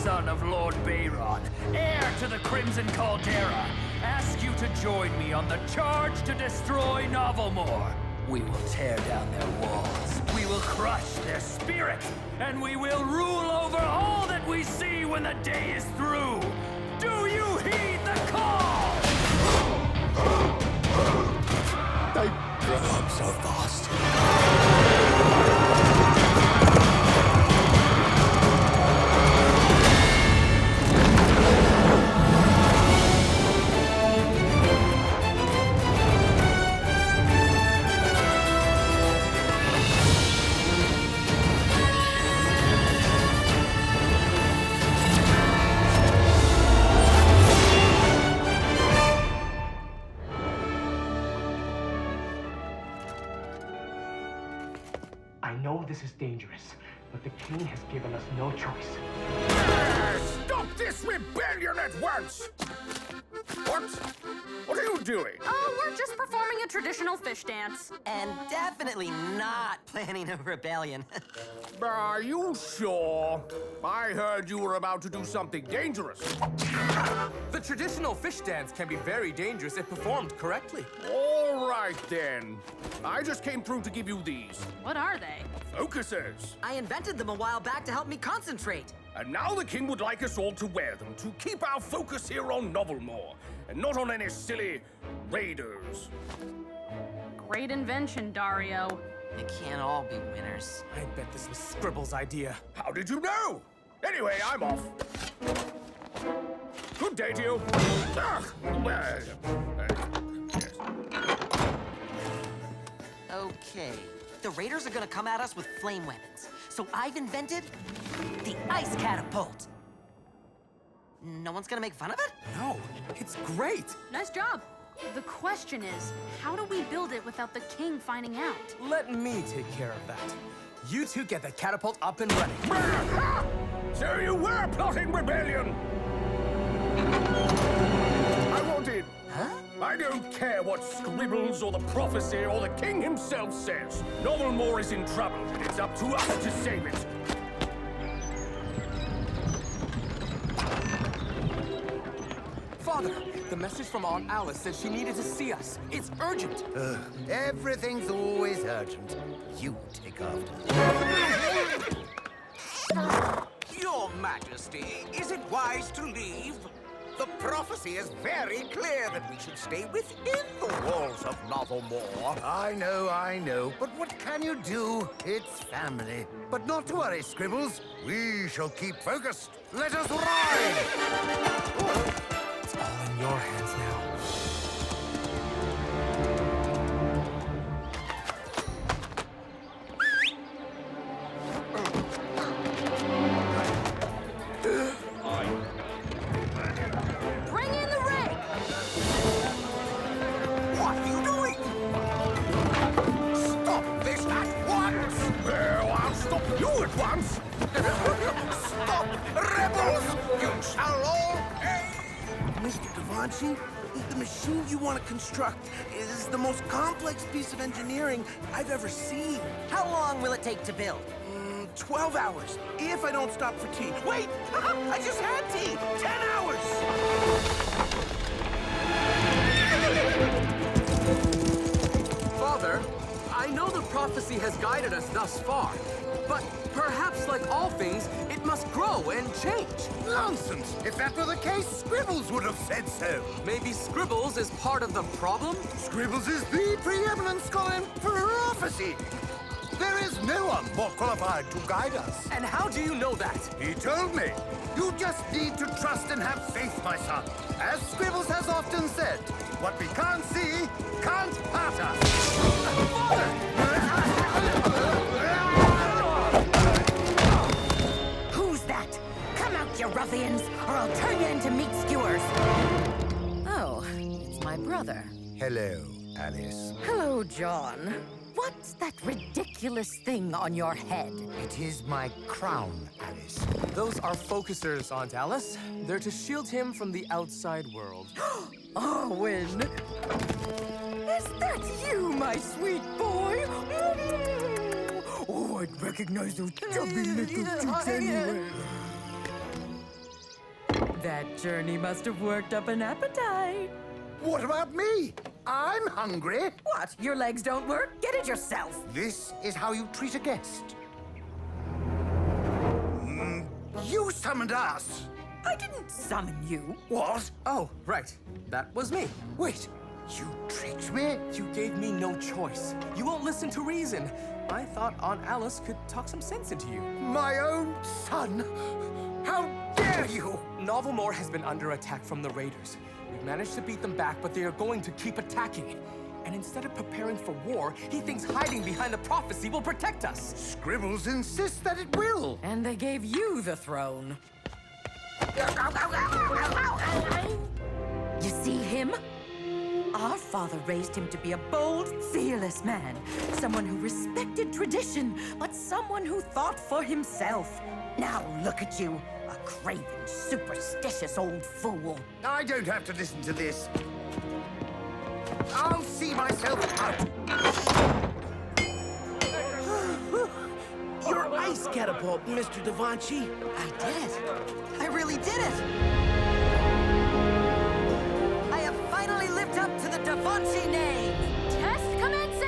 son of Lord Bayron, heir to the Crimson Caldera, ask you to join me on the charge to destroy Novelmore. We will tear down their walls, we will crush their spirit, and we will rule over all that we see when the day is through. Do you heed the call? They grow up so fast. I know this is dangerous, but the king has given us no choice. Stop this rebellion at once! What? What are you doing? Oh, we're just performing a traditional fish dance. And definitely not planning a rebellion. Are you sure? I heard you were about to do something dangerous. The traditional fish dance can be very dangerous if performed correctly. All right, then. I just came through to give you these. What are they? Focusers. I invented them a while back to help me concentrate. And now the king would like us all to wear them to keep our focus here on Novelmore, and not on any silly raiders. Great invention, Dario. They can't all be winners. I bet this was Scribble's idea. How did you know? Anyway, I'm off. Good day to you. Yes. Okay. The raiders are gonna come at us with flame weapons. So I've invented the ice catapult. No one's gonna make fun of it? No, it's great. Nice job. The question is, how do we build it without the king finding out? Let me take care of that. You two get the catapult up and running. So you were plotting rebellion! I want in. Huh? I don't care what Scribbles or the prophecy or the king himself says. Novelmore is in trouble, and it's up to us to save it. Father, the message from Aunt Alice said she needed to see us. It's urgent. Everything's always urgent. You take after. Your Majesty, is it wise to leave? The prophecy is very clear that we should stay within the walls of Novelmore. I know. But what can you do? It's family. But not to worry, Scribbles. We shall keep focused. Let us ride! It's all in your hands now. Bring in the rake! What are you doing? Stop this at once! Well, I'll stop you at once. Stop, rebels! You shall all pay! Mr. Da Vinci, the machine you want to construct is the most complex piece of engineering I've ever seen. How long will it take to build? 12 hours, if I don't stop for tea. Wait! I just had tea! 10 hours! Father, I know the prophecy has guided us thus far, but perhaps like all things, it must grow and change. Nonsense! If that were the case, Scribbles would have said so. Maybe Scribbles is part of the problem? Scribbles is the preeminent scholar in prophecy. There is no one more qualified to guide us. And how do you know that? He told me. You just need to trust and have faith, my son. As Scribbles has often said, what we can't see can't hurt us. Who's that? Come out, you ruffians, or I'll turn you into meat skewers. Oh, it's my brother. Hello, Alice. Hello, John. What's that ridiculous thing on your head? It is my crown, Alice. Those are focusers, Aunt Alice. They're to shield him from the outside world. Arwynn! Is that you, my sweet boy? Oh, I'd recognize those chubby little cheeks anyway. That journey must have worked up an appetite. What about me? I'm hungry. What? Your legs don't work? Get it yourself. This is how you treat a guest. You summoned us. I didn't summon you. What? Oh, right. That was me. Wait, you tricked me? You gave me no choice. You won't listen to reason. I thought Aunt Alice could talk some sense into you. My own son? How dare you? Novelmore has been under attack from the raiders. We've managed to beat them back, but they are going to keep attacking. And instead of preparing for war, he thinks hiding behind the prophecy will protect us. Scribbles insist that it will. And they gave you the throne. You see him? Our father raised him to be a bold, fearless man. Someone who respected tradition, but someone who thought for himself. Now look at you, a craven, superstitious old fool. I don't have to listen to this. I'll see myself out. Your ice catapult, Mr. Da Vinci. I did it. I really did it. I have finally lived up to the Da Vinci name. Test commencing!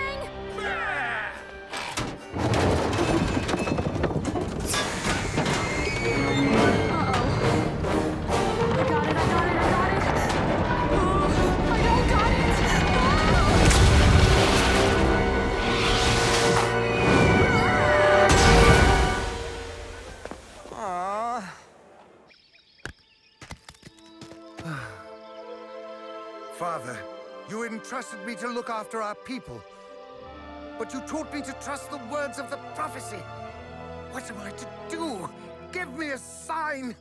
Father, you entrusted me to look after our people. But you taught me to trust the words of the prophecy. What am I to do? Give me a sign.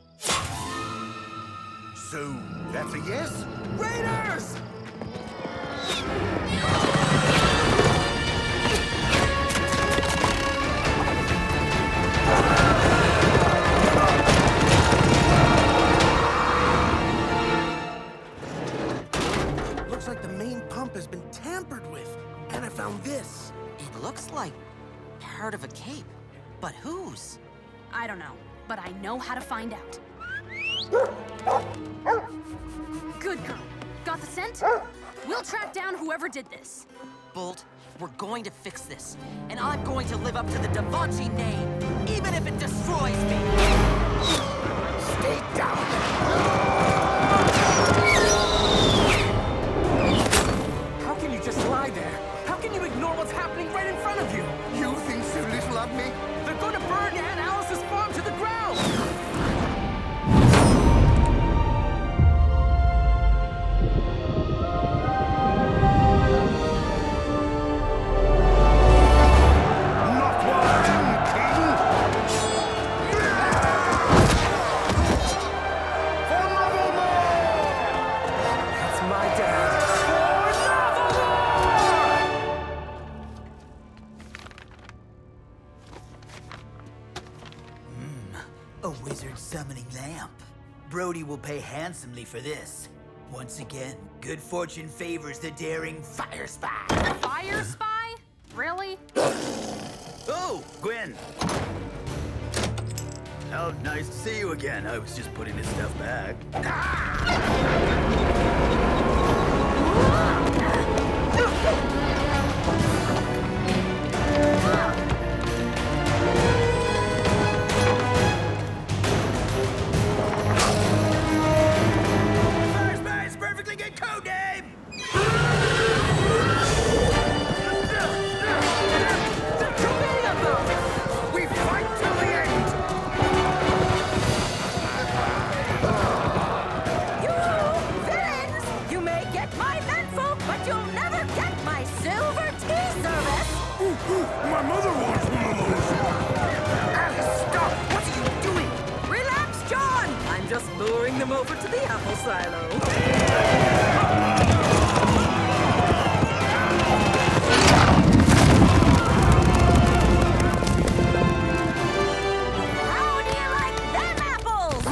So, that's a yes? Raiders! Looks like the main pump has been tampered with. And I found this. It looks like part of a cape. But whose? I don't know, but I know how to find out. Good girl. Got the scent? We'll track down whoever did this. Bolt, we're going to fix this. And I'm going to live up to the Da Vinci name, even if it destroys me. Stay down. How can you just lie there? How can you ignore what's happening right in front of you? You think so little of me? They're going to burn Aunt Alice's farm to the ground! Not one, King! For Novelmore! That's my dad. A wizard summoning lamp. Brody will pay handsomely for this. Once again, good fortune favors the daring fire spy. Fire spy? Really? Oh, Gwyn. Oh, nice to see you again. I was just putting this stuff back. Fire spy's perfectly good code name! We fight till the end! You villains! You may get my manful, but you'll never get my silver tea service! My mother wants one of those! Alice, stop! What are you doing? Relax, John! I'm just luring them over to the apple silo. How do you like them apples?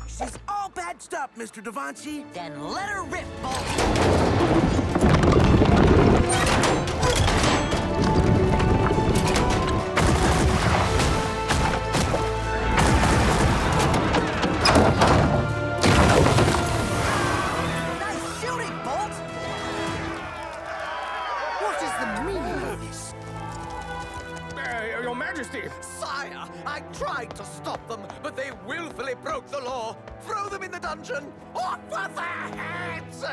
She's all patched up, Mr. Da Vinci. Then let her rip, Bolt. broke the law, throw them in the dungeon, off with their heads!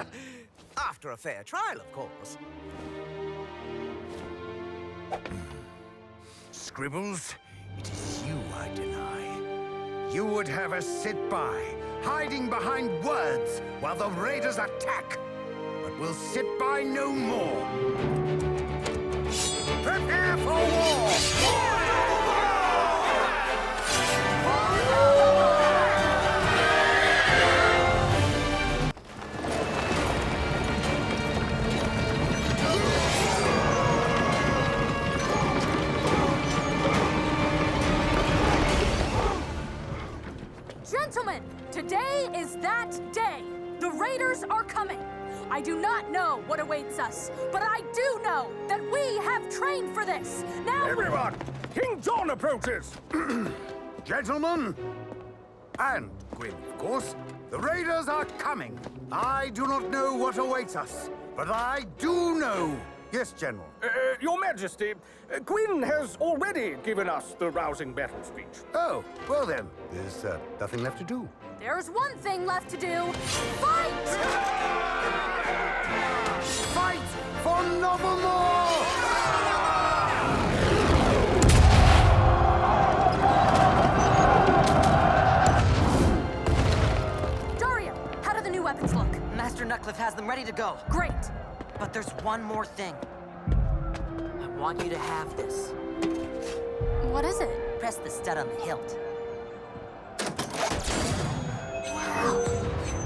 After a fair trial, of course. Scribbles, it is you I deny. You would have us sit by, hiding behind words while the raiders attack. But we'll sit by no more. Prepare for war! Gentlemen, today is that day. The raiders are coming. I do not know what awaits us, but I do know that we have trained for this. Now, Everyone! King John approaches! Gentlemen, and Gwyn, of course, the raiders are coming. I do not know what awaits us, but I do know. Yes, General. Your Majesty, Gwyn has already given us the rousing battle speech. Oh, well then, there's nothing left to do. there's one thing left to do. Fight! Fight for Novelmore! Dario, how do the new weapons look? Master Nutcliff has them ready to go. Great. But there's one more thing. I want you to have this. What is it? Press the stud on the hilt. Wow.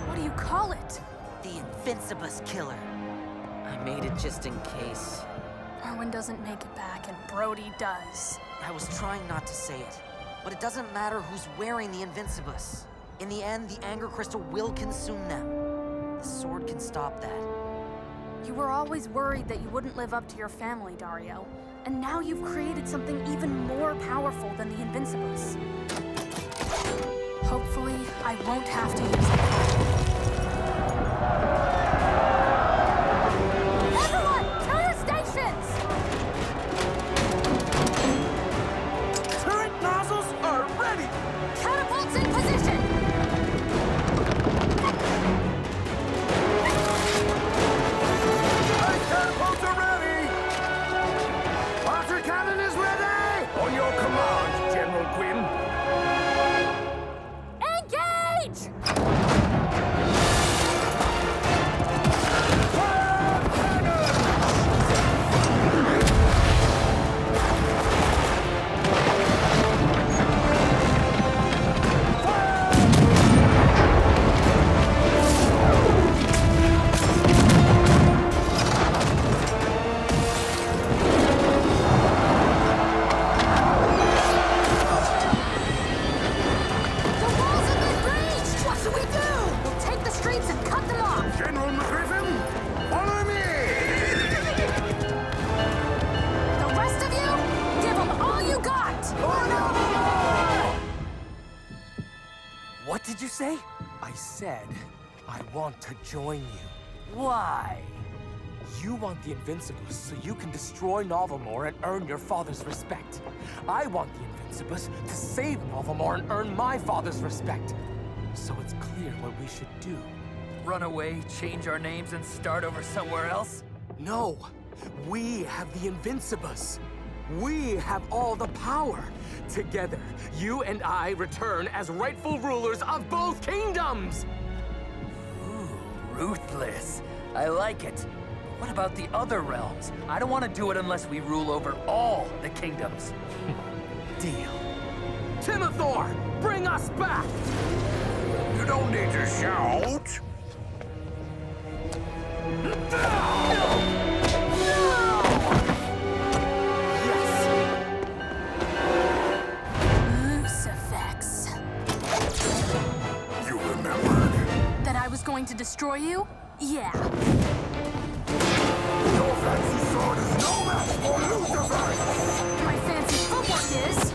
What do you call it? The Invincibus killer. I made it just in case. Arwynn doesn't make it back, and Brody does. I was trying not to say it, but it doesn't matter who's wearing the Invincibus. In the end, the Anger Crystal will consume them. The sword can stop that. You were always worried that you wouldn't live up to your family, Dario. And now you've created something even more powerful than the Invincibus. Hopefully, I won't have to use it. Everyone, to your stations! Turret nozzles are ready! Catapults in position! Catapults are ready! Water cannon is ready! On your command, General Gwyn. Engage! The walls have been breached! What should we do? We'll take the streets and cut them off! General McGriffin, follow me! The rest of you, give them all you got! What did you say? I said, I want to join you. Why? You want the Invincibus so you can destroy Novelmore and earn your father's respect. I want the Invincibus to save Novelmore and earn my father's respect. So it's clear what we should do. Run away, change our names, and start over somewhere else? No, we have the Invincibus. We have all the power. Together, you and I return as rightful rulers of both kingdoms. Ooh, ruthless. I like it. What about the other realms? I don't want to do it unless we rule over all the kingdoms. Deal. Timothor, bring us back! You don't need to shout. Lucifex. You remembered? That I was going to destroy you? Yeah. Your fancy sword is no match for Lucifer! My fancy footwork is...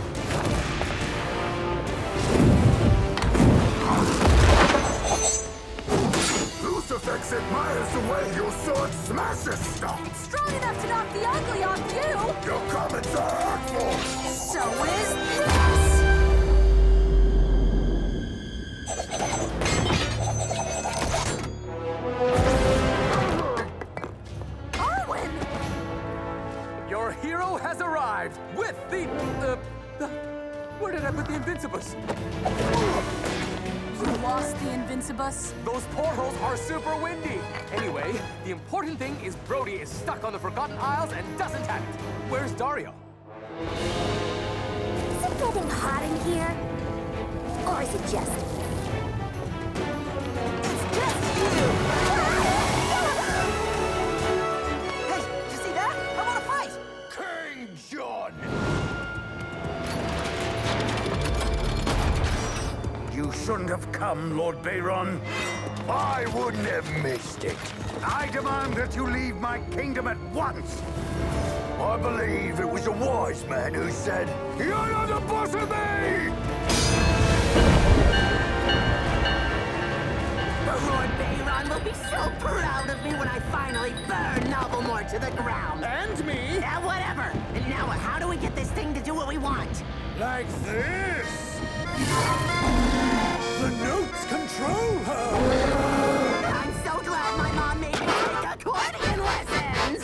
Lucifex admires the way your sword smashes stuff! strong enough to knock the ugly off you! Your comments are artful! So is this! Invincibus! You lost the Invincibus? Those portals are super windy! Anyway, the important thing is Brody is stuck on the Forgotten Isles and doesn't have it. Where's Dario? Is it getting hot in here? Or is it just me? It's just you! Hey, did you see that? I want to fight! King John! You shouldn't have come, Lord Bayron. I wouldn't have missed it. I demand that you leave my kingdom at once. I believe it was a wise man who said, "You're not the boss of me!" Lord Bayron will be so proud of me when I finally burn Novelmore to the ground. And me? Yeah, whatever. And now how do we get this thing to do what we want? Like this. The notes control her. I'm so glad my mom made me take accordion lessons!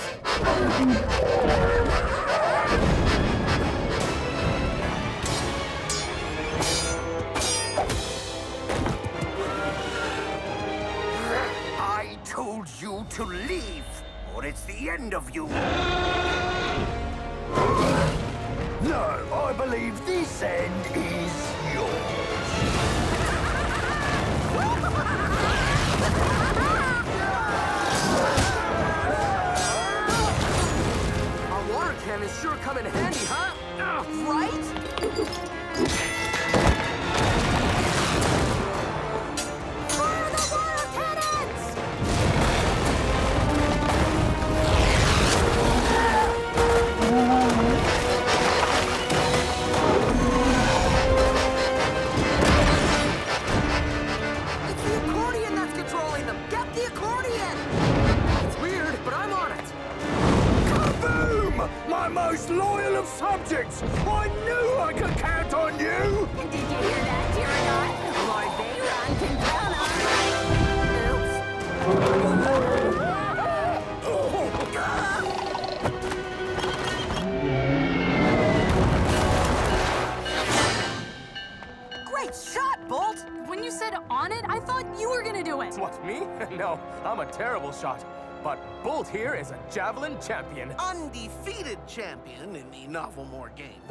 I told you to leave, or it's the end of you. No, I believe this end is yours. Our water cannons sure come in handy, huh? Right? Fire the water cannons! It's the accordion that's controlling them! Get the accordion! It's weird, but I'm on it. Kaboom! My most loyal of subjects! I knew I could count on you! Did you hear that, Tyrannon? Lord Bayron can count on Great shot, Bolt! When you said on it, I thought you were gonna do it. What, me? No, I'm a terrible shot. But Bolt here is a javelin champion. Undefeated champion in the Novelmore game.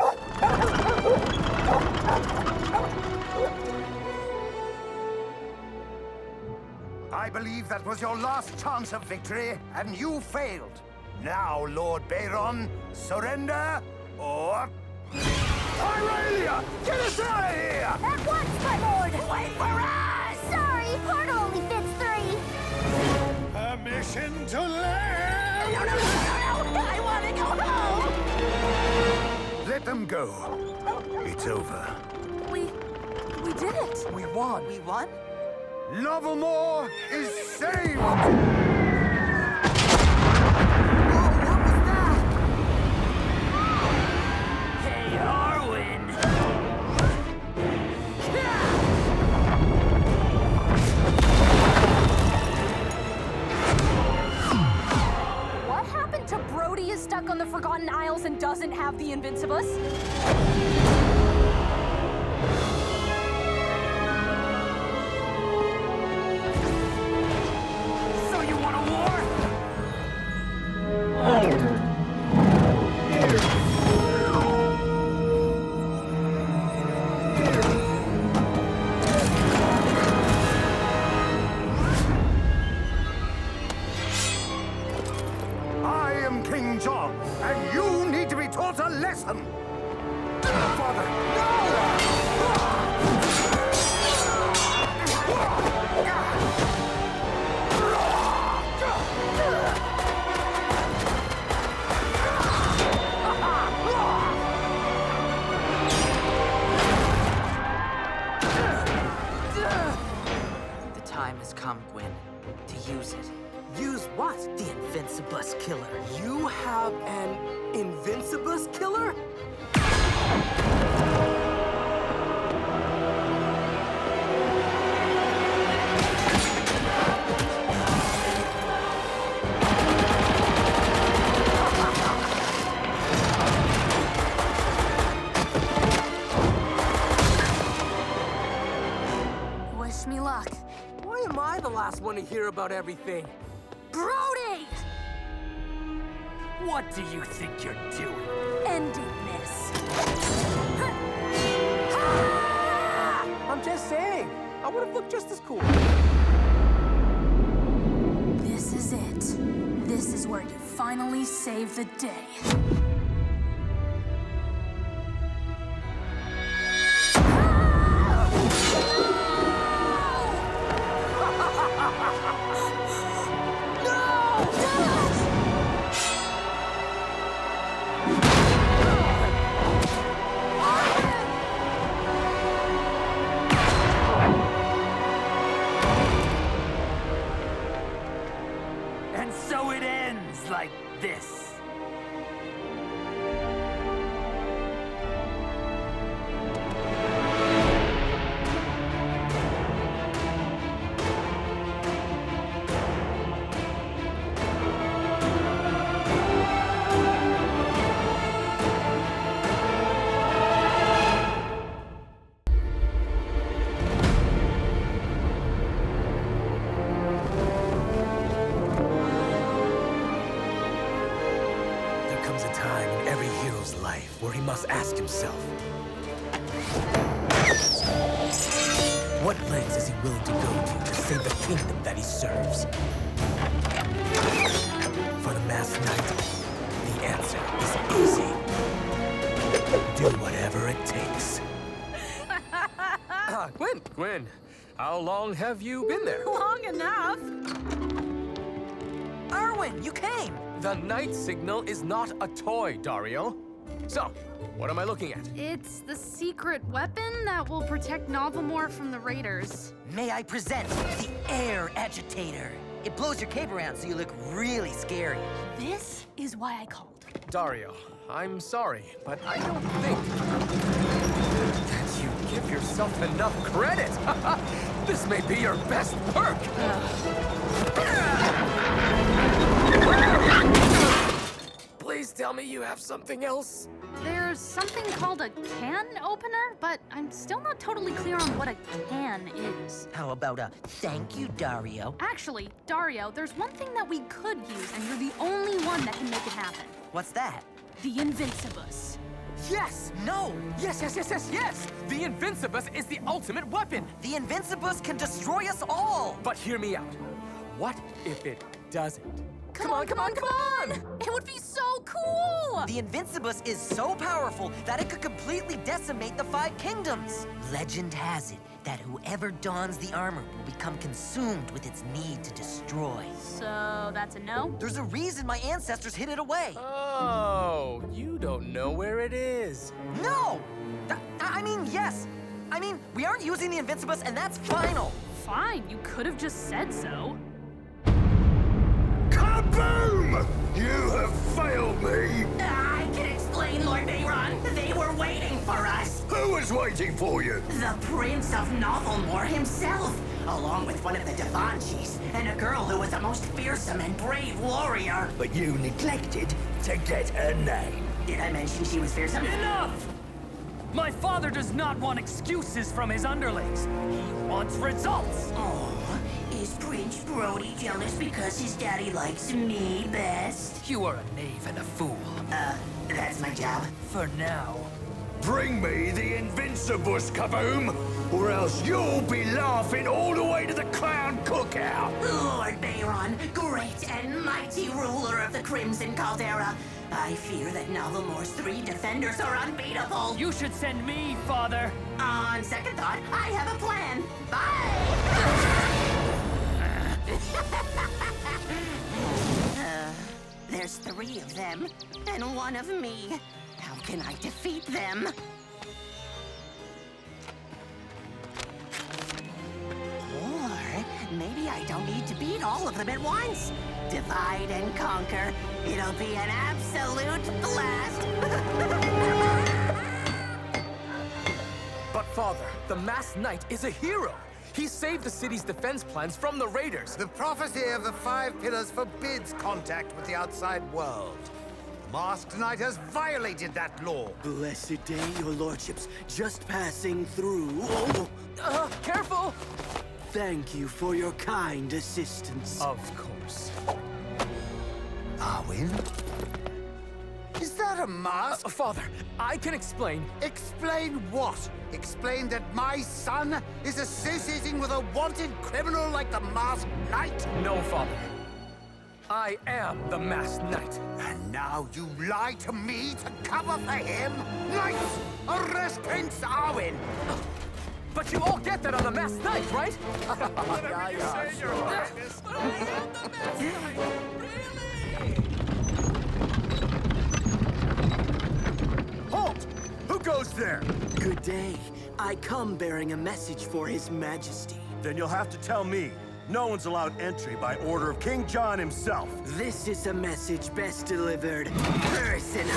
I believe that was your last chance of victory, and you failed. Now, Lord Bayron, surrender or... Aurelia! Get us out of here! At once, my lord! Wait for us! Sorry, portal only fits 3. Permission to land! No! I want to go home! Let them go. It's over. We did it. We won. We won? Novelmore is saved! Whoa, what was that? Hey, Arwynn! What happened to Brody is stuck on the Forgotten Isles and doesn't have the Invincibus? So you want a war? I am King John, and you need to be taught a lesson! Father, The time has come, Gwyn, to use it. Use what? The Invincibus killer. You have an Invincibus killer? last one to hear about everything. Brody! What do you think you're doing? Ending this. I'm just saying. I would have looked just as cool. This is it. This is where you finally save the day. And so it ends like this. There comes a time in every hero's life where he must ask himself, what lengths is he willing to go to save the kingdom that he serves? For the masked knight, the answer is easy. Do whatever it takes. Gwyn, how long have you been there? Long enough. Arwynn, you came! The night signal is not a toy, Dario. So, what am I looking at? It's the secret weapon that will protect Novelmore from the raiders. May I present the air agitator? It blows your cape around so you look really scary. This is why I called. Dario, I'm sorry, but I don't think that you give yourself enough credit. This may be your best perk. Please tell me you have something else. There's something called a can opener, but I'm still not totally clear on what a can is. How about a thank you, Dario? Actually, Dario, there's one thing that we could use, and you're the only one that can make it happen. What's that? The Invincibus. Yes! No! Yes! The Invincibus is the ultimate weapon! The Invincibus can destroy us all! But hear me out. What if it doesn't? Come on! It would be so cool! The Invincibus is so powerful that it could completely decimate the 5 kingdoms. Legend has it that whoever dons the armor will become consumed with its need to destroy. So that's a no? There's a reason my ancestors hid it away. Oh, you don't know where it is. No! I mean, yes. I mean, we aren't using the Invincibus, and that's final. Fine, you could have just said so. Kaboom! You have failed me! I can explain, Lord Bayron. They were waiting for us. Who was waiting for you? The Prince of Novelmore himself, along with one of the Devanchis, and a girl who was a most fearsome and brave warrior. But you neglected to get her name. Did I mention she was fearsome? Enough! My father does not want excuses from his underlings. He wants results. Oh, is Prince Brody jealous because his daddy likes me best? You are a knave and a fool. That's my job. For now. Bring me the Invincibus, Kaboom, or else you'll be laughing all the way to the clown cookout. Lord Bayron, great and mighty ruler of the Crimson Caldera, I fear that Novelmore's 3 defenders are unbeatable. You should send me, father. On second thought, I have a plan. Bye! There's 3 of them, and 1 of me. How can I defeat them? Or maybe I don't need to beat all of them at once. Divide and conquer. It'll be an absolute blast. But father, the masked knight is a hero. He saved the city's defense plans from the raiders. The prophecy of the 5 pillars forbids contact with the outside world. The masked knight has violated that law. Blessed day, your lordships. Just passing through. Oh. Careful! Thank you for your kind assistance. Of course. Arwynn? Is that a mask? Father, I can explain. Explain what? Explain that my son is associating with a wanted criminal like the Masked Knight? No, Father. I am the Masked Knight. And now you lie to me to cover for him? Knights, arrest Prince Arwynn! But you all get that I'm the Masked Knight, right? Whatever you say, Your Highness. But I am the Masked Knight! Really? Halt! Who goes there? Good day. I come bearing a message for His Majesty. Then you'll have to tell me. No one's allowed entry by order of King John himself. This is a message best delivered personally.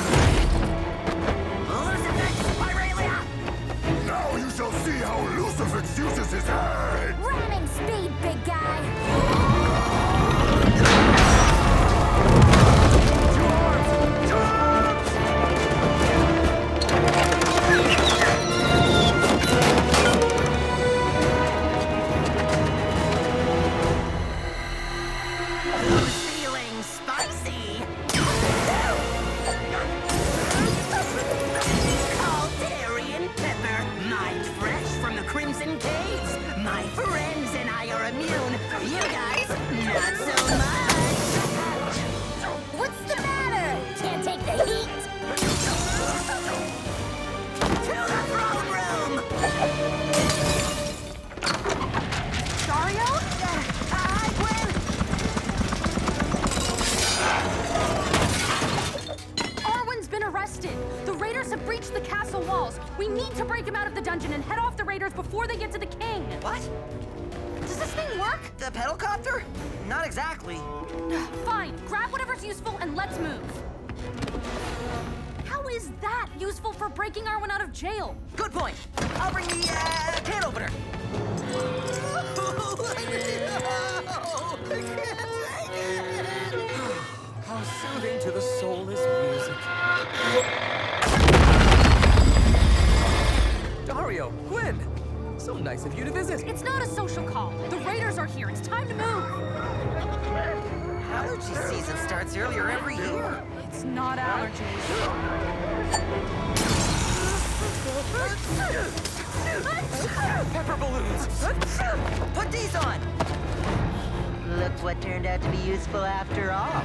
Now you shall see how Lucifix uses his head! Ramming speed, big guy! Feeling spicy! Caldarian pepper, mined fresh from the Crimson Caves. My friends and I are immune. You guys, not so much. What's the matter? Can't take the heat? To the throne room! Dario? Hi, Gwynn! Arwynn's been arrested. The raiders have breached the castle walls. We need to break him out of the dungeon and head off the raiders before they get to the king. What? Does this thing work? The pedalcopter? Not exactly. Fine. Grab whatever's useful and let's move. How is that useful for breaking Arwynn out of jail? Good point. I'll bring the can opener. How soothing to the soul is music. Dario, Gwynn! So nice of you to visit. It's not a social call. The raiders are here. It's time to move. Allergy season starts earlier every year. It's not allergies. Pepper balloons! Put these on! Look what turned out to be useful after all.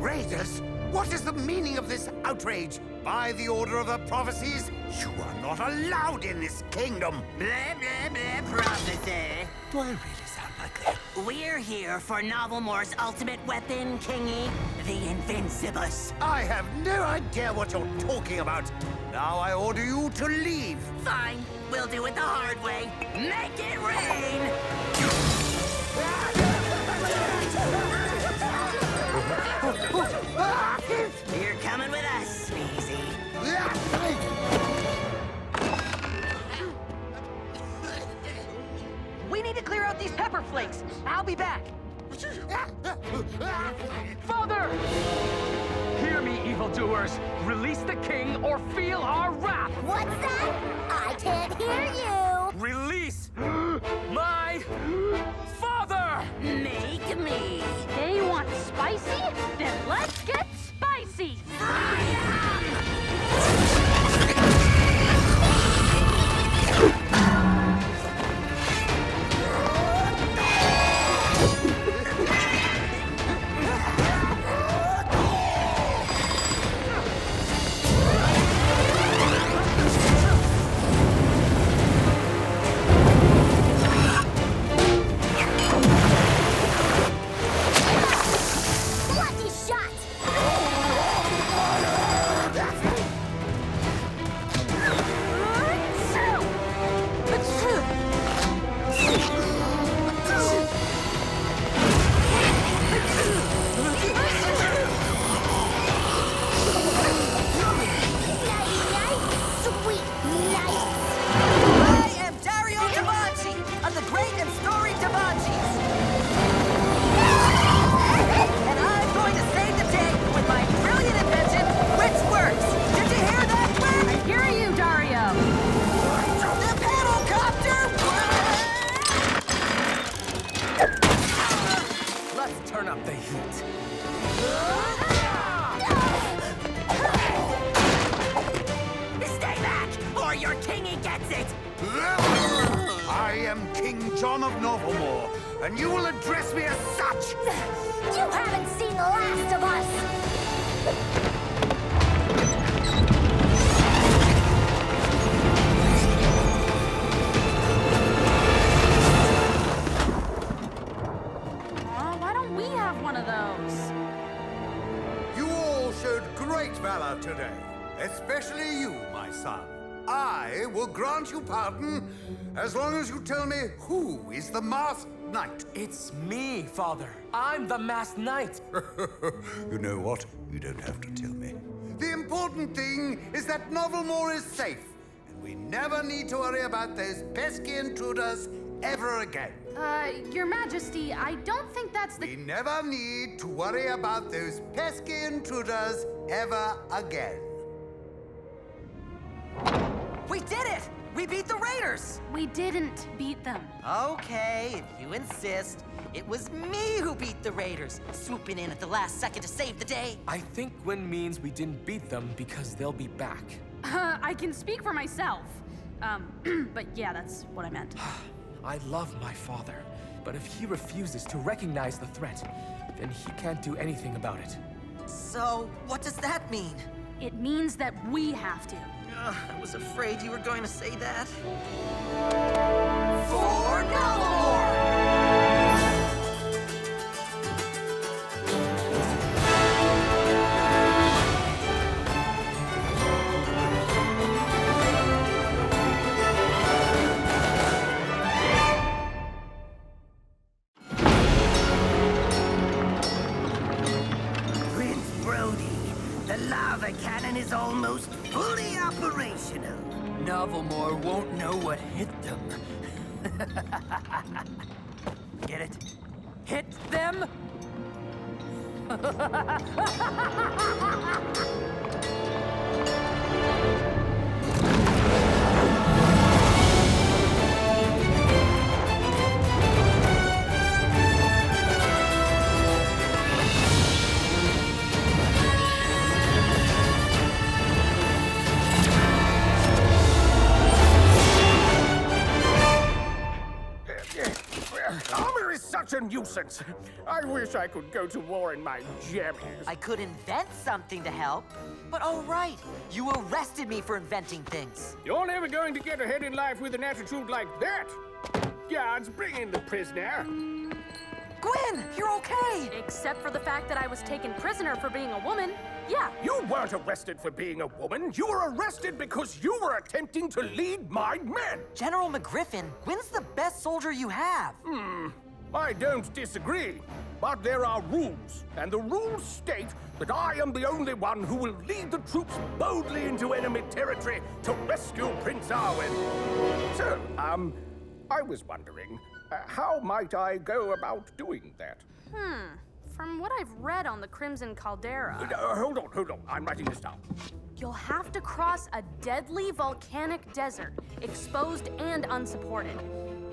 Raiders, what is the meaning of this outrage? By the order of the prophecies, you are not allowed in this kingdom. Blah, blah, blah, prophecy. Do I really sound like that? We're here for Novelmore's ultimate weapon, Kingy, the Invincibus. I have no idea what you're talking about. Now I order you to leave. Fine, we'll do it the hard way. Make it rain! You're coming with us, Sneezy. We need to clear out these pepper flakes. I'll be back. Father! Hear me, evildoers. Release the king or feel our wrath. What's that? I can't hear you! Release my father! Make me. They want spicy? Then let's get spicy! Lucky shot! Sweet nice! I am Dario Davanci of the Great and Storied Davancis. And I'm going to save the day with my brilliant invention, which works. Did you hear that, Gwynn? think he gets it? I am King John of Novelmore, and you will address me as such! You haven't seen the last of us! Why don't we have one of those? You all showed great valor today, especially you, my son. I will grant you pardon as long as you tell me who is the masked knight. It's me, Father. I'm the masked knight. You know what? You don't have to tell me. The important thing is that Novelmore is safe, and we never need to worry about those pesky intruders ever again. Your Majesty, I don't think that's the... We never need to worry about those pesky intruders ever again. We did it! We beat the raiders! We didn't beat them. Okay, if you insist. It was me who beat the raiders, swooping in at the last second to save the day. I think Gwyn means we didn't beat them because they'll be back. I can speak for myself. But yeah, that's what I meant. I love my father, but if he refuses to recognize the threat, then he can't do anything about it. So, what does that mean? It means that we have to. I was afraid you were going to say that. For Novelmore! Prince Brody, the lava cannon is almost fully operational. Novelmore won't know what hit them. Get it? Hit them? Armor is such a nuisance. I wish I could go to war in my jammies. I could invent something to help. But oh right, you arrested me for inventing things. You're never going to get ahead in life with an attitude like that. Guards, bring in the prisoner. Gwyn, you're okay! Except for the fact that I was taken prisoner for being a woman. Yeah. You weren't arrested for being a woman. You were arrested because you were attempting to lead my men. General McGriffin, Gwyn's the best soldier you have. I don't disagree. But there are rules, and the rules state that I am the only one who will lead the troops boldly into enemy territory to rescue Prince Arwynn. So, I was wondering, how might I go about doing that? From what I've read on the Crimson Caldera, Hold on. I'm writing this down. you'll have to cross a deadly volcanic desert, exposed and unsupported.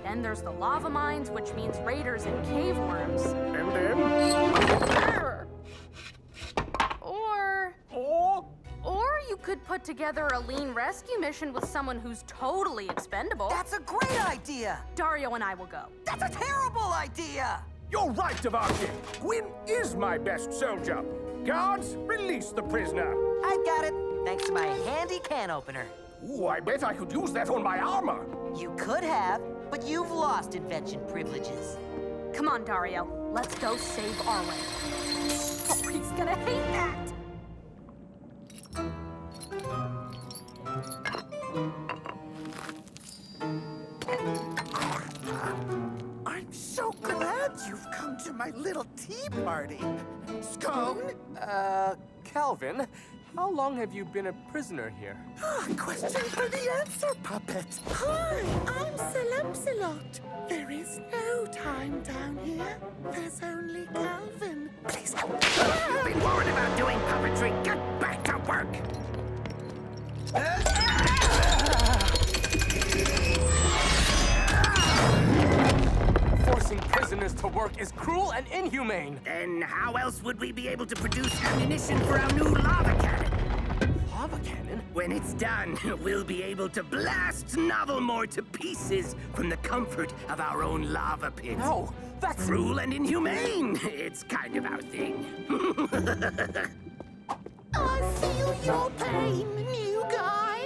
Then there's the lava mines, which means raiders and cave worms. And then? Or you could put together a lean rescue mission with someone who's totally expendable. That's a great idea! Dario and I will go. That's a terrible idea! You're right, Davanci. Gwyn is my best soldier. Guards, release the prisoner. I've got it, thanks to my handy can opener. Ooh, I bet I could use that on my armor. You could have, but you've lost invention privileges. Come on, Dario. Let's go save Arwynn. Oh, he's gonna hate that! I'm so glad you've come to my little tea party. Scone? Calvin, how long have you been a prisoner here? Question for the answer, puppet. Hi, I'm Salamsalot. There is no time down here. There's only Calvin. Please. You've been worried about doing puppetry. Get back to work. Forcing prisoners to work is cruel and inhumane. Then how else would we be able to produce ammunition for our new lava cannon? Lava cannon? When it's done, we'll be able to blast Novelmore to pieces from the comfort of our own lava pit. No, that's cruel and inhumane. It's kind of our thing. I feel your pain, new guy.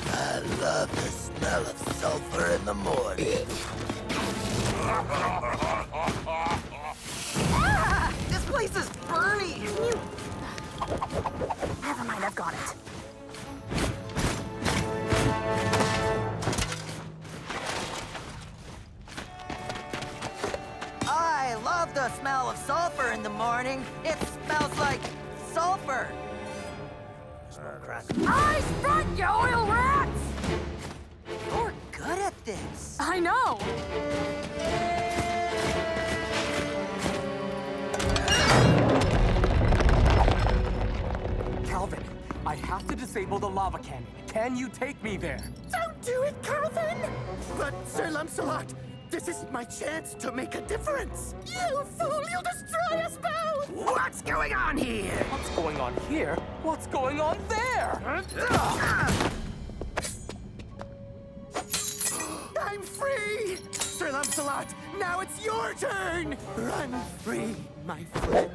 I love the smell of sulfur in the morning. Ah! This place is burning! Never mind, I've got it. I love the smell of sulfur in the morning. It smells like sulfur. I sprung you, oil rats! You're good at this. I know. Calvin, I have to disable the lava cannon. Can you take me there? Don't do it, Calvin! But, Sir Lancelot, this is my chance to make a difference. You fool, you'll destroy us both! What's going on here? What's going on here? What's going on there? I'm free! Sir Lancelot, now it's your turn! Run free, my friend.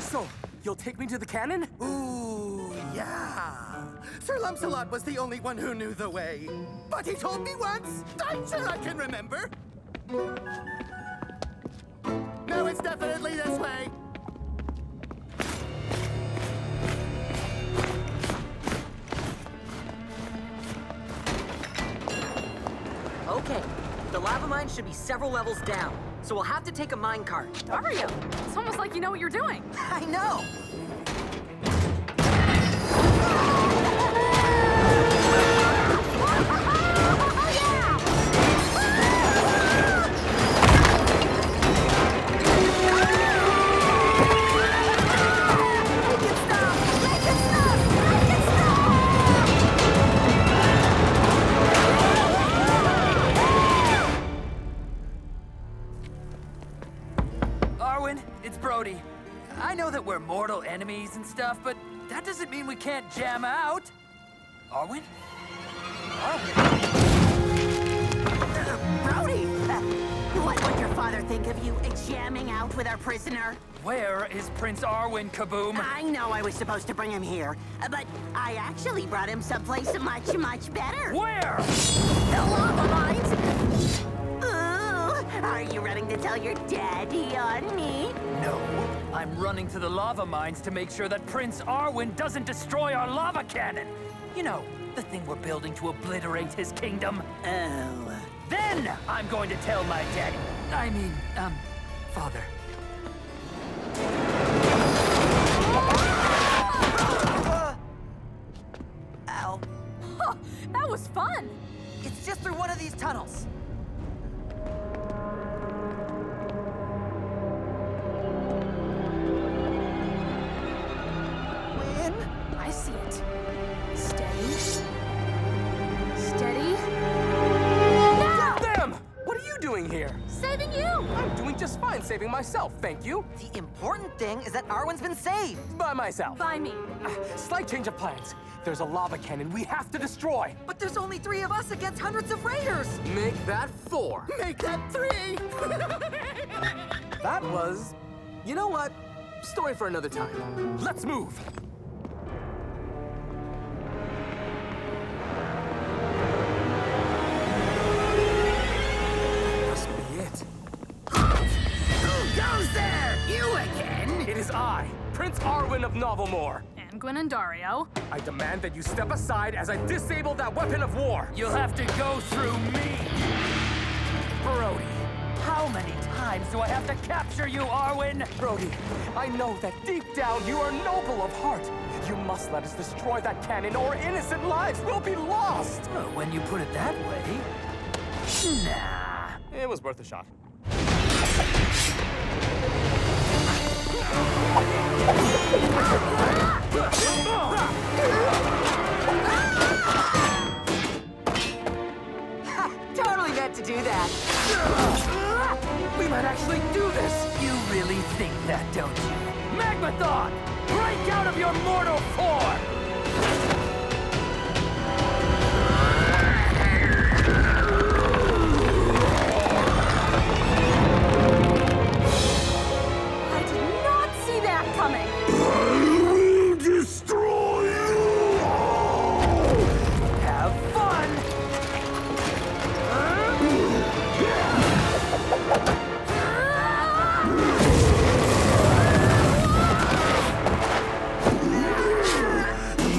So, you'll take me to the cannon? Ooh, yeah. Sir Lancelot was the only one who knew the way. But he told me once. I'm sure I can remember. No, it's definitely this way. Okay, the lava mine should be several levels down, so we'll have to take a minecart. Dario, it's almost like you know what you're doing. I know! Arwynn, it's Brody. I know that we're mortal enemies and stuff, but that doesn't mean we can't jam out. Arwynn? Brody! What would your father think of you jamming out with our prisoner? Where is Prince Arwynn, Kaboom? I know I was supposed to bring him here, but I actually brought him someplace much, much better. Where? The lava mines! Ooh, are you running to tell your daddy on me? No, I'm running to the lava mines to make sure that Prince Arwynn doesn't destroy our lava cannon. You know, the thing we're building to obliterate his kingdom. Oh. Then I'm going to tell my daddy. I mean, father. Ow. Huh, that was fun. It's just through one of these tunnels. Gwynn, I see it. Steady. Steady. Now! Damn! What are you doing here? Saving you! I'm doing just fine saving myself, thank you. The important thing is that Arwynn's been saved. By myself. By me. Slight change of plans. There's a lava cannon we have to destroy. But there's only 3 of us against hundreds of raiders. Make that 4. Make that 3! That was... You know what? Story for another time. Let's move! That must be it. Who goes there? You again? It is I, Prince Arwynn of Novelmore. And Gwynn and Dario. I demand that you step aside as I disable that weapon of war. You'll have to go through me. Brody, how many times do I have to capture you, Arwynn? Brody, I know that deep down you are noble of heart. You must let us destroy that cannon or innocent lives will be lost. Well, when you put it that way, nah. It was worth a shot. Totally meant to do that. like that, don't you? Magmathon! Break out of your mortal form! I did not see that coming! I will destroy you all! Have fun!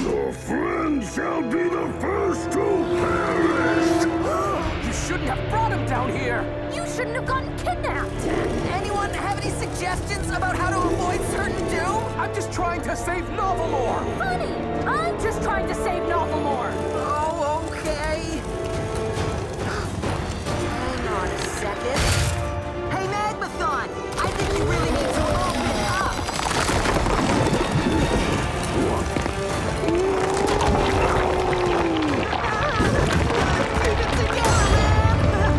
Your friend shall be the first to perish! You shouldn't have brought him down here! You shouldn't have gotten kidnapped! Anyone have any suggestions about how to avoid certain doom? I'm just trying to save Novelmore! Funny! I'm just trying to save Novelmore! Oh, okay. Hang on a second. Hey, Magmathon! I think you really need to open up! Keep it together, man!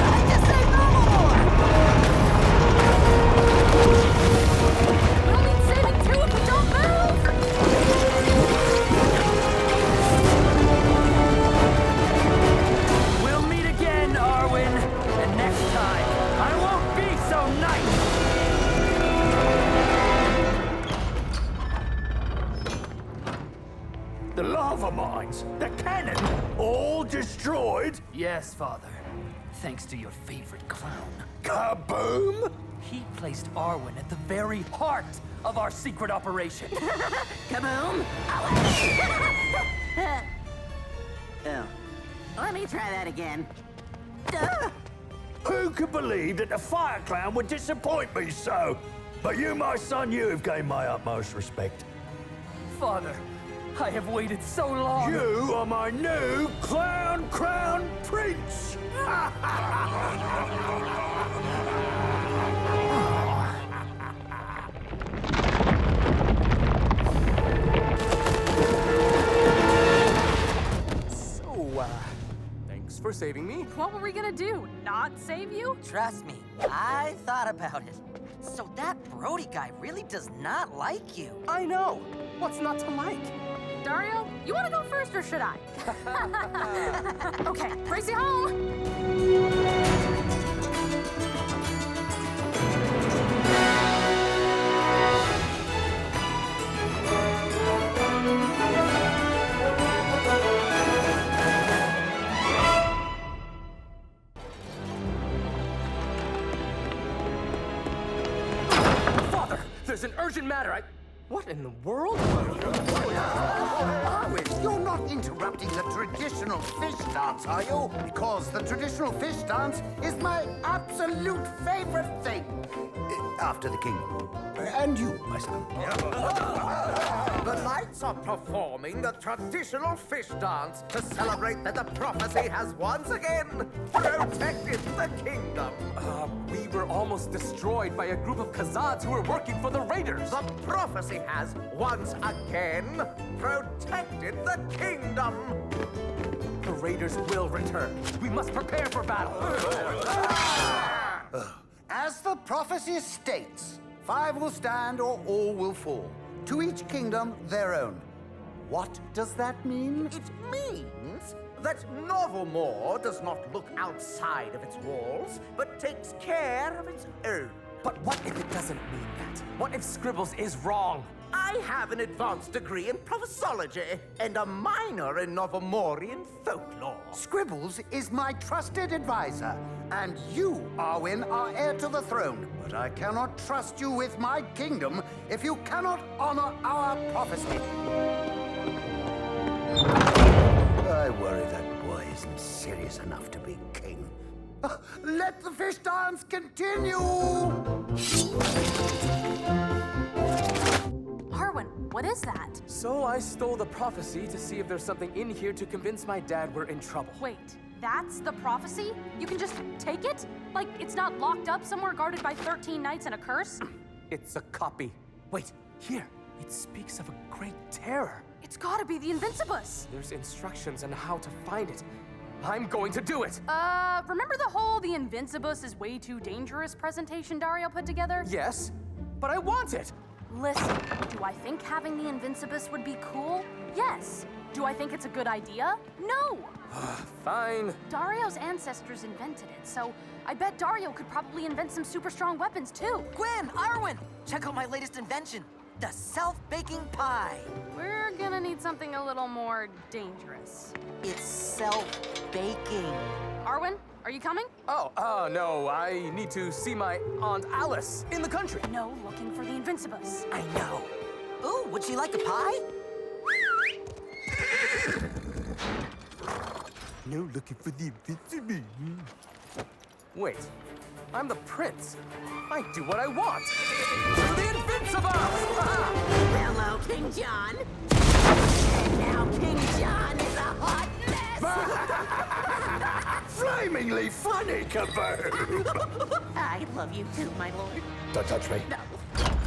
I just saved Novelmore! We'll need saving too if we don't move! We'll meet again, Arwynn. And next time, I won't be so nice! The lava mines, the cannon, all destroyed? Yes, Father. Thanks to your favorite clown. Kaboom! He placed Arwynn at the very heart of our secret operation. Kaboom! Oh. Let me try that again. Who could believe that the fire clown would disappoint me so? But you, my son, you have gained my utmost respect. Father, I have waited so long. You are my new Clown Crown Prince! So, thanks for saving me. What were we gonna do? Not save you? Trust me, I thought about it. So that Brody guy really does not like you. I know. What's not to like? Dario, you wanna go first or should I? Okay, race you home! Father, there's an urgent matter. What in the world? Arwynn, you're not interrupting the traditional fish dance, are you? Because the traditional fish dance is my absolute favorite thing. After the kingdom. And you, my son. The knights are performing the traditional fish dance to celebrate that the prophecy has once again protected the kingdom. We were almost destroyed by a group of Kazads who were working for the raiders. The prophecy has once again protected the kingdom. The raiders will return. We must prepare for battle. As the prophecy states, 5 will stand or all will fall. To each kingdom, their own. What does that mean? It means that Novelmore does not look outside of its walls, but takes care of its own. But what if it doesn't mean that? What if Scribbles is wrong? I have an advanced degree in professology and a minor in Novelmorian folklore. Scribbles is my trusted advisor, and you, Arwynn, are heir to the throne. But I cannot trust you with my kingdom if you cannot honor our prophecy. I worry that boy isn't serious enough to be king. Let the fish dance continue! Arwynn, what is that? So I stole the prophecy to see if there's something in here to convince my dad we're in trouble. Wait, that's the prophecy? You can just take it? Like, it's not locked up somewhere guarded by 13 knights and a curse? It's a copy. Wait, here. It speaks of a great terror. It's gotta be the Invincibus. There's instructions on how to find it. I'm going to do it! Remember the whole "the Invincibus is way too dangerous" presentation Dario put together? Yes, but I want it! Listen, do I think having the Invincibus would be cool? Yes. Do I think it's a good idea? No! Fine. Dario's ancestors invented it, so I bet Dario could probably invent some super strong weapons too. Gwynn, Arwynn, check out my latest invention, the self-baking pie. We're gonna need something a little more dangerous. It's self-baking. Arwynn, are you coming? Oh, no, I need to see my Aunt Alice in the country. No, looking for the Invincibus. I know. Ooh, would she like a pie? No, looking for the Invincibus. Wait, I'm the prince. I do what I want. To the Invincibus! Hello, King John. And now King John is a hot mess. Flamingly funny, Kaboom! I love you too, my lord. Don't touch me. No.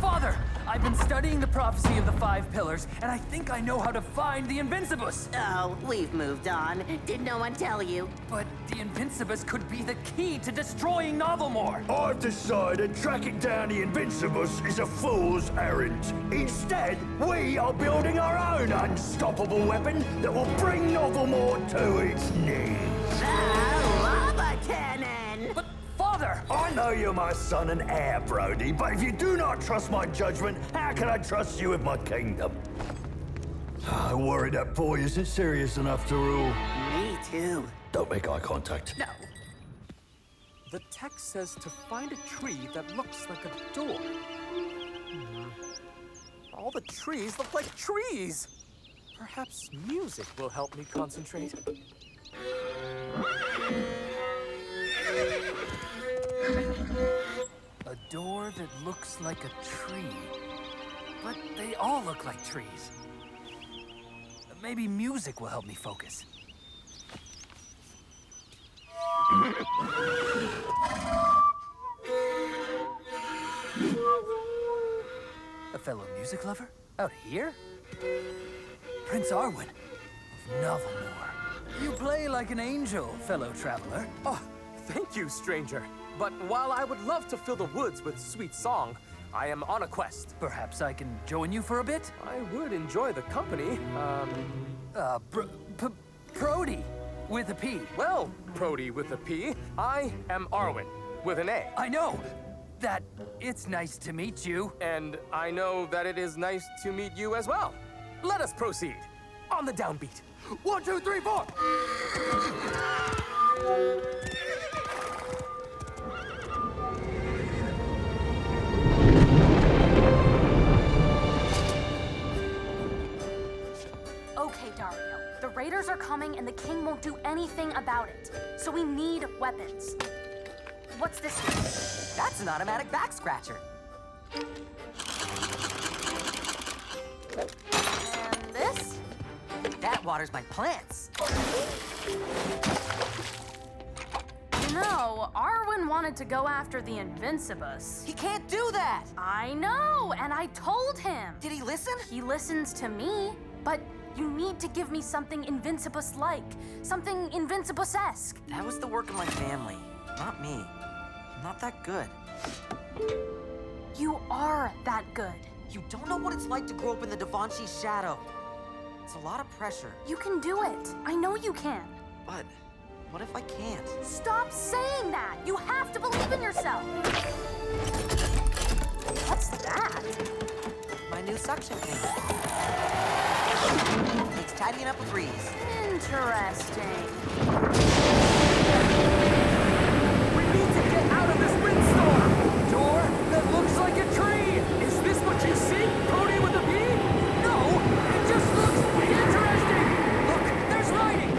Father, I've been studying the prophecy of the 5 pillars, and I think I know how to find the Invincibus. Oh, we've moved on. Did no one tell you? But the Invincibus could be the key to destroying Novelmore. I've decided tracking down the Invincibus is a fool's errand. Instead, we are building our own unstoppable weapon that will bring Novelmore to its knees. Lava cannon! But, Father! I know you're my son and heir, Brody, but if you do not trust my judgment, how can I trust you with my kingdom? I worry that boy isn't serious enough to rule. Me too. Don't make eye contact. No. The text says to find a tree that looks like a door. All the trees look like trees. Perhaps music will help me concentrate. A door that looks like a tree. But they all look like trees. Maybe music will help me focus. A fellow music lover? Out here? Prince Arwynn of Novelmore. You play like an angel, fellow traveler. Oh, thank you, stranger. But while I would love to fill the woods with sweet song, I am on a quest. Perhaps I can join you for a bit? I would enjoy the company. Brody, with a P. Well, Brody with a P, I am Arwynn, with an A. I know that it's nice to meet you. And I know that it is nice to meet you as well. Let us proceed. On the downbeat. 1, 2, 3, 4! Okay, Dario. The raiders are coming and the king won't do anything about it. So we need weapons. What's this one? That's an automatic back scratcher. And this? That waters my plants. You know, Arwynn wanted to go after the Invincibus. He can't do that! I know, and I told him. Did he listen? He listens to me, but you need to give me something Invincibus-like, something Invincibus-esque. That was the work of my family, not me. I'm not that good. You are that good. You don't know what it's like to grow up in the Da Vinci's shadow. It's a lot of pressure. You can do it. I know you can. But what if I can't? Stop saying that. You have to believe in yourself. What's that? My new suction thing. It's tidying up a breeze. Interesting. We need to get out of this windstorm! Door that looks like a tree! Is this what you see, Brody with a B? No, it just looks interesting! Look, there's writing!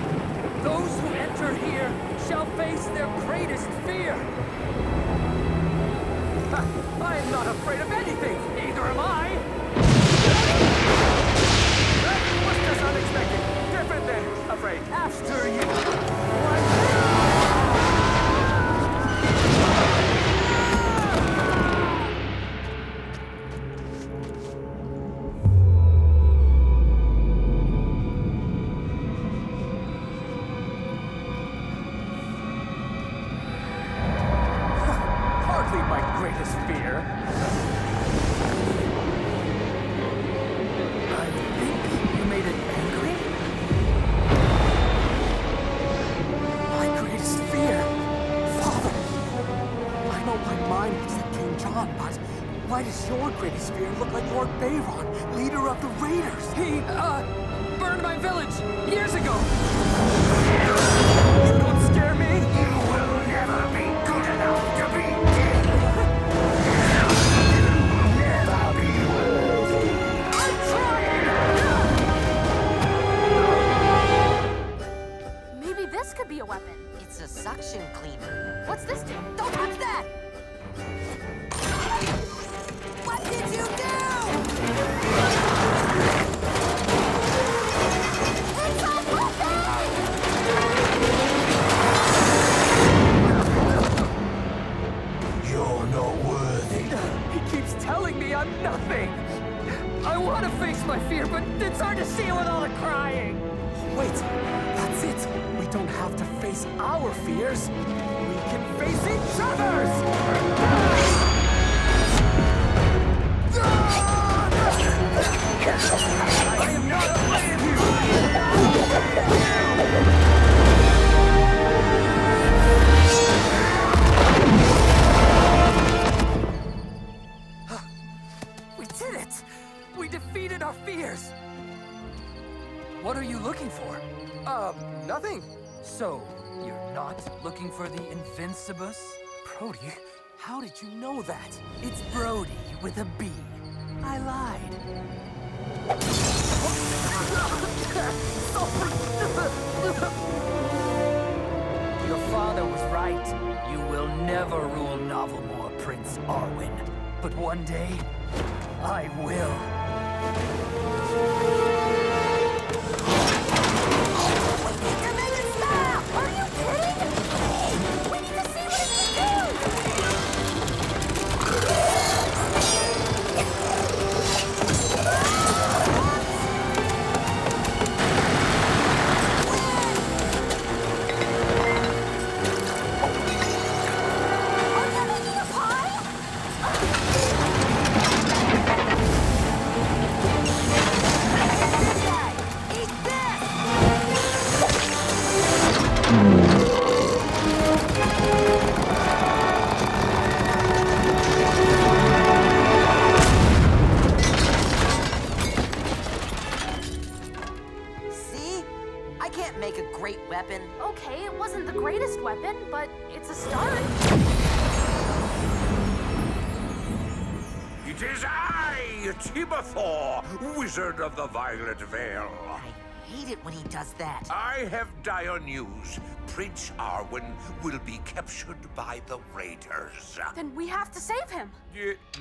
Those who enter here shall face their greatest fear. I am not afraid of anything! Neither am I! That was just unexpected. Different than afraid. After you! upgraded sphere looked like Lord Bayron, leader of the Raiders. He, burned my village years ago. You don't scare me. You will never be good enough to be king. You will never be worthy. I'm trying! Maybe this could be a weapon. It's a suction cleaner. What's this do? Don't touch that! What did you do? It's a weapon! You're not worthy. He keeps telling me I'm nothing. I want to face my fear, but it's hard to see with all the crying. Wait, that's it. We don't have to face our fears. We can face each other's! I am not afraid of you! We did it! We defeated our fears! What are you looking for? Nothing. So, you're not looking for the Invincibus? Brody, how did you know that? It's Brody with a B. I lied. Your father was right. You will never rule Novelmore, Prince Arwynn. But one day, I will. You're making stop! Are you kidding? We need to see what he can do! Are you making a pie? Eat this! See? I can't make a great weapon. Okay, it wasn't the greatest weapon, but it's a start. It is I, Tibathor, Wizard of the Violet Veil. I hate it when he does that. I have dire news. Prince Arwynn will be captured by the Raiders. Then we have to save him.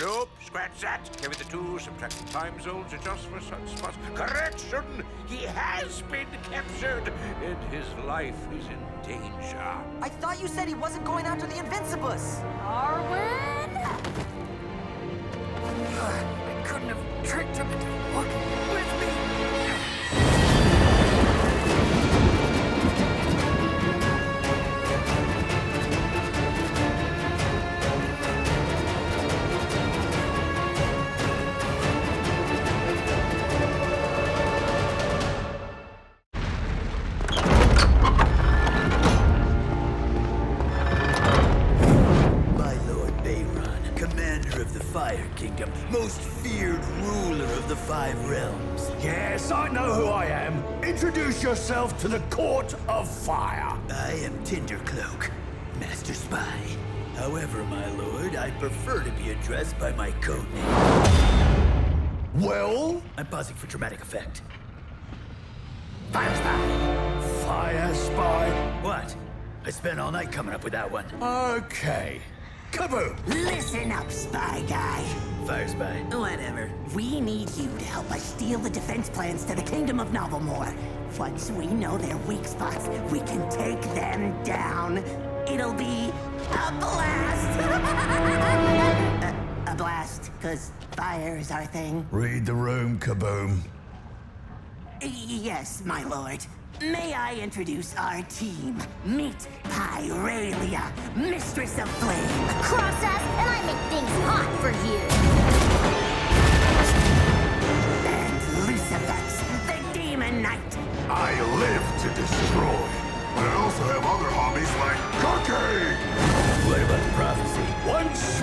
Nope, scratch that. Give me the 2, subtracting time zones, adjust for sunspots. Correction! He has been captured, and his life is in danger. I thought you said he wasn't going after the Invincibus. Arwynn! I couldn't have tricked him into walking with me. My Lord Bayron, commander of the Fire Kingdom, most feared ruler of the 5 realms. Yes, I know who I am. Introduce yourself to the Court of Fire. I am Tindercloak, Master Spy. However, my lord, I prefer to be addressed by my code name. Well? I'm pausing for dramatic effect. Fire Spy. Fire Spy? What? I spent all night coming up with that one. Okay. Kaboom! Listen up, spy guy. Fire Spy. Whatever. We need you to help us steal the defense plans to the Kingdom of Novelmore. Once we know their weak spots, we can take them down. It'll be a blast! A blast, because fire is our thing. Read the room, Kaboom. Yes, my lord. May I introduce our team? Meet Pyralia, Mistress of Flame. Cross us, and I make things hot for you. And Lucifex, the Demon Knight. I live to destroy. but I also have other hobbies like cooking! What about the prophecy?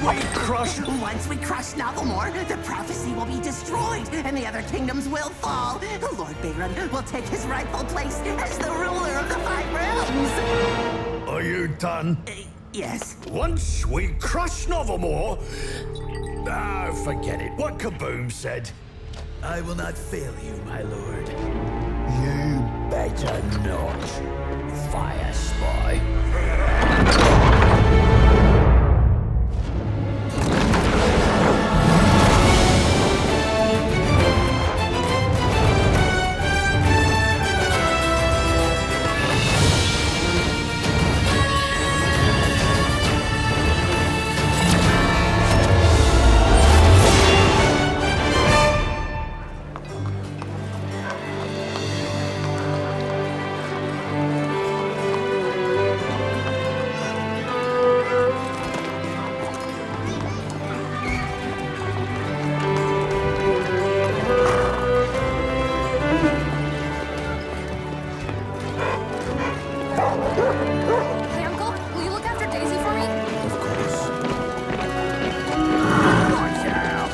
Once we crush Novelmore, the prophecy will be destroyed, and the other kingdoms will fall. Lord Bayron will take his rightful place as the ruler of the 5 realms. Are you done? Yes. Once we crush Novelmore... forget it. What Kaboom said. I will not fail you, my lord. You better not, Fire Spy. Hey, Uncle, will you look after Daisy for me? Of course. Watch out!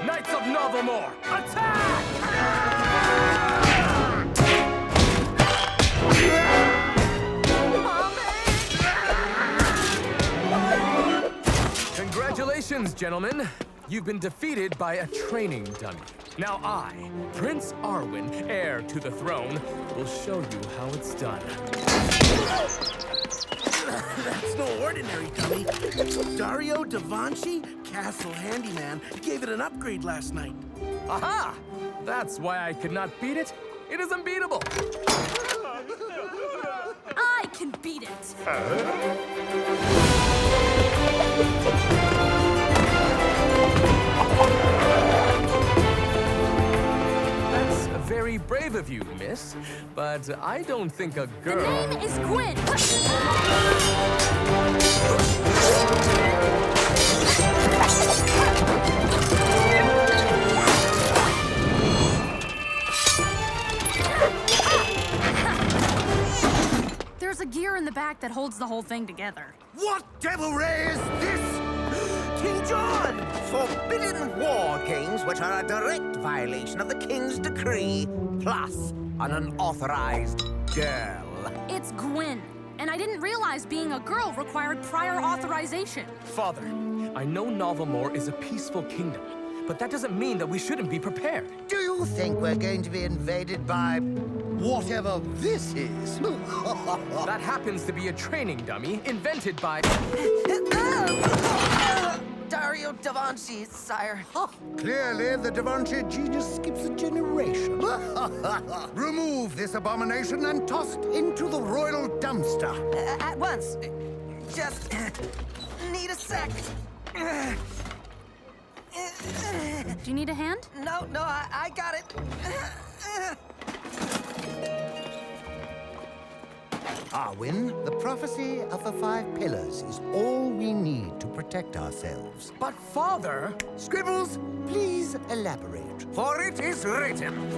Knights of Novelmore, attack! Congratulations, gentlemen. You've been defeated by a training dummy. Now I, Prince Arwynn, heir to the throne, will show you how it's done. That's no ordinary dummy. Dario da Vinci, castle handyman, gave it an upgrade last night. Aha! That's why I could not beat it. It is unbeatable. I can beat it. That's very brave of you, miss. But I don't think a The girl... name is Gwynn. There's a gear in the back that holds the whole thing together. What devilry is this? King John! Forbidden war games which are a direct violation of the king's decree, plus an unauthorized girl. It's Gwynn. And I didn't realize being a girl required prior authorization. Father, I know Novelmore is a peaceful kingdom, but that doesn't mean that we shouldn't be prepared. Do you think we're going to be invaded by whatever this is? That happens to be a training dummy invented by... Dario da Vinci, sire. Clearly, the Da Vinci genius skips a generation. Remove this abomination and toss it into the royal dumpster. At once. Just need a sec. Do you need a hand? No, I got it. Arwynn, the prophecy of the 5 pillars is all we need to protect ourselves. But father... Scribbles, please elaborate. For it is written,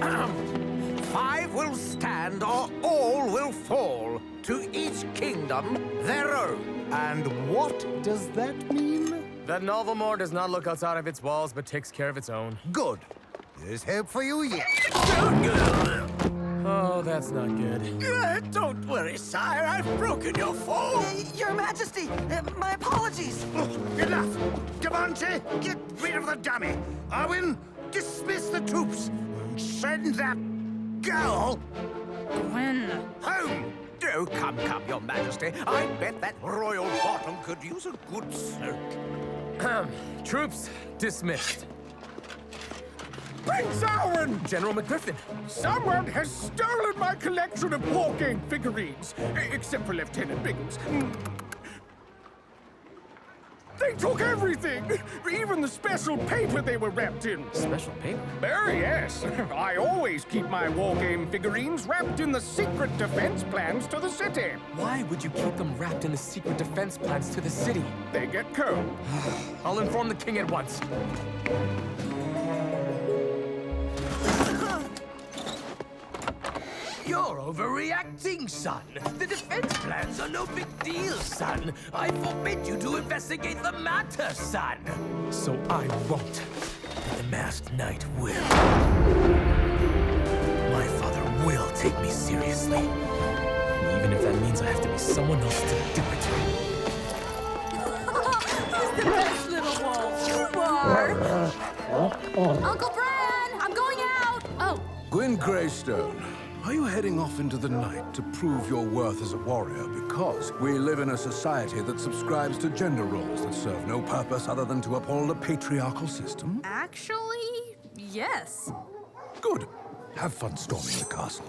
5 will stand or all will fall, to each kingdom their own. And what does that mean? That Novelmore does not look outside of its walls, but takes care of its own. Good. There's hope for you yet. Oh, that's not good. Don't worry, sire. I've broken your fall. Your Majesty, my apologies. Enough! Da Vinci, get rid of the dummy. Arwynn, dismiss the troops. And send that girl Gwynn. home. Oh, come, Your Majesty. I bet that royal bottom could use a good soak. Troops dismissed. Prince Arwynn! General McGriffin. Someone has stolen my collection of war game figurines, except for Lieutenant Biggins. They took everything! Even the special paper they were wrapped in. Special paper? Oh, yes. I always keep my wargame figurines wrapped in the secret defense plans to the city. Why would you keep them wrapped in the secret defense plans to the city? They get cold. I'll inform the king at once. You're overreacting, son. The defense plans are no big deal, son. I forbid you to investigate the matter, son. So I won't. The masked knight will. My father will take me seriously. Even if that means I have to be someone else to do it. He's the best little wolf. You are. Uncle Bran, I'm going out. Oh. Gwyn Greystone, are you heading off into the night to prove your worth as a warrior? Because we live in a society that subscribes to gender roles that serve no purpose other than to uphold a patriarchal system? Actually, yes. Good. Have fun storming the castle.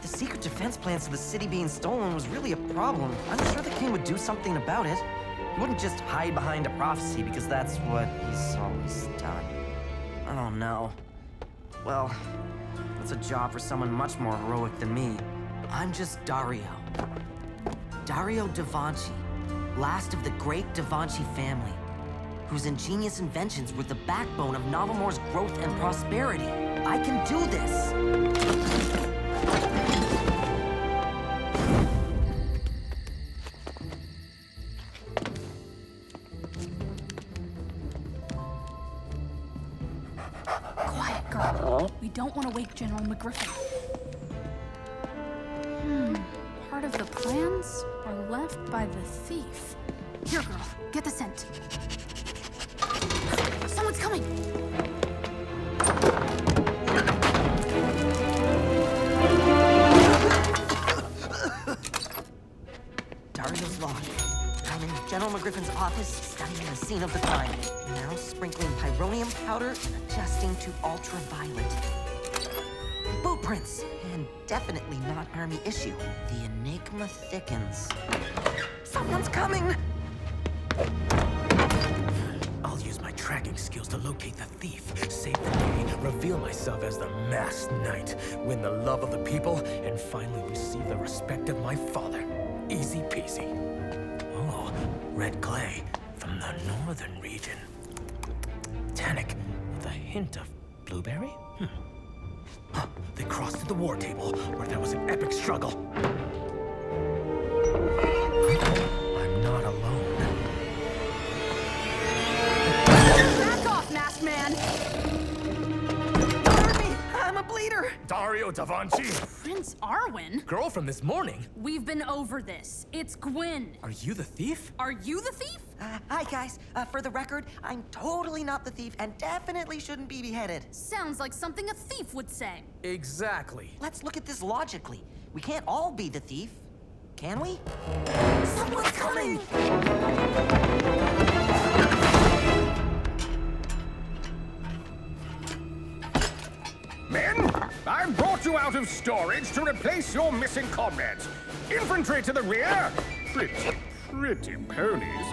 The secret defense plans to the city being stolen was really a problem. I'm sure the king would do something about it. He wouldn't just hide behind a prophecy because that's what he's always done. Oh no. Well, that's a job for someone much more heroic than me. I'm just Dario. Dario Davanci, last of the great Davanci family, whose ingenious inventions were the backbone of Novelmore's growth and prosperity. I can do this! Quiet, girl. We don't want to wake General McGriffin. Part of the plans are left by the thief. Here, girl, get the scent. Someone's coming! Dario's log. I'm in General McGriffin's office, studying the scene of the crime. Now sprinkling pyronium powder and adjusting to ultraviolet. Boot prints, and definitely not army issue. The enigma thickens. Someone's coming! I'll use my tracking skills to locate the thief, save the day, reveal myself as the masked knight, win the love of the people, and finally receive the respect of my father. Easy peasy. Oh, red clay from the northern region. Tannic with a hint of blueberry? Huh, they crossed to the war table, where there was an epic struggle. I'm not alone. Back off, masked man! Army, I'm a bleeder! Dario Davanci! Prince Arwynn? Girl from this morning? We've been over this. It's Gwyn. Are you the thief? Are you the thief? Hi, guys. For the record, I'm totally not the thief and definitely shouldn't be beheaded. Sounds like something a thief would say. Exactly. Let's look at this logically. We can't all be the thief, can we? Someone's coming! Men, I've brought you out of storage to replace your missing comrades. Infantry to the rear. Pretty ponies.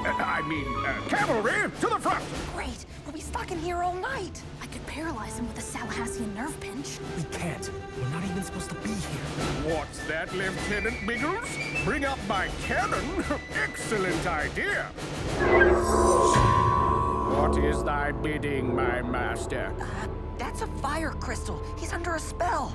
Cavalry to the front. Great. We'll be stuck in here all night. I could paralyze him with a Salahassian nerve pinch. We can't. We're not even supposed to be here. What's that, Lieutenant Biggles? Bring up my cannon? Excellent idea. What is thy bidding, my master? That's a fire crystal. He's under a spell.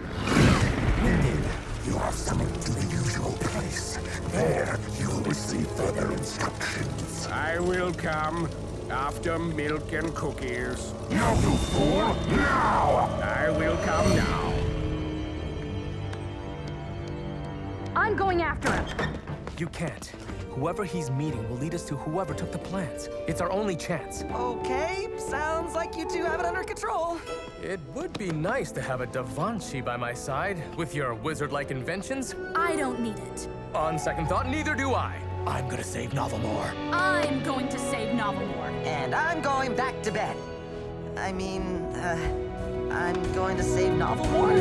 You are summoned to the usual place. There, you will receive further instructions. I will come after milk and cookies. Now, you fool! Now! I will come now. I'm going after him. You can't. Whoever he's meeting will lead us to whoever took the plans. It's our only chance. Okay, sounds like you two have it under control. It would be nice to have a Davanci by my side, with your wizard-like inventions. I don't need it. On second thought, neither do I. I'm gonna save Novelmore. I'm going to save Novelmore. And I'm going back to bed. I'm going to save Novelmore.